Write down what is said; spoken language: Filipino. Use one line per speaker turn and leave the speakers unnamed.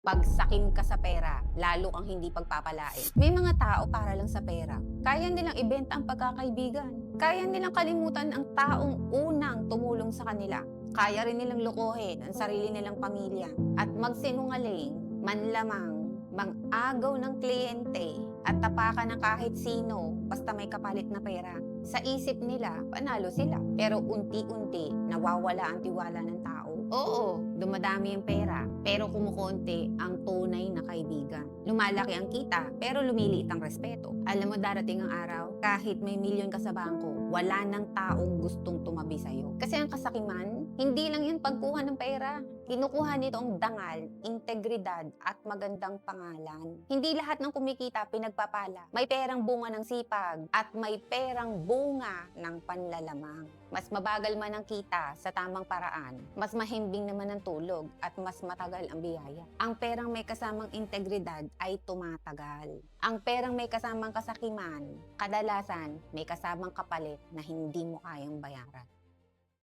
Pagsakim ka sa pera, lalo kang hindi pagpapalain. May mga tao para lang sa pera. Kaya nilang ibenta ang pagkakaibigan. Kaya nilang kalimutan ang taong unang tumulong sa kanila. Kaya rin nilang lokohin ang sarili nilang pamilya. At magsinungaling, manlamang, mang-agaw ng kliyente at tapakan ng kahit sino basta may kapalit na pera. Sa isip nila, panalo sila. Pero unti-unti, nawawala ang tiwala ng tao. Oo, dumadami ang pera, pero kumukonti ang tunay na kaibigan. Lumalaki ang kita, pero lumiliit ang respeto. Alam mo, darating ang araw, kahit may milyon ka sa bangko, wala nang taong gustong tumabi sa'yo. Kasi ang kasakiman, hindi lang yun pagkuha ng pera. Kinukuha nito ang dangal, integridad, at magandang pangalan. Hindi lahat ng kumikita pinagpapala. May perang bunga ng sipag, at may perang bunga ng panlalamang. Mas mabagal man ang kita sa tamang paraan, mas mahimbing naman ang tulog, at mas matagal ang biyaya. Ang perang may kasamang integridad ay tumatagal. Ang perang may kasamang kasakiman, kadalasan may kasamang kapalit na hindi mo kayang bayaran.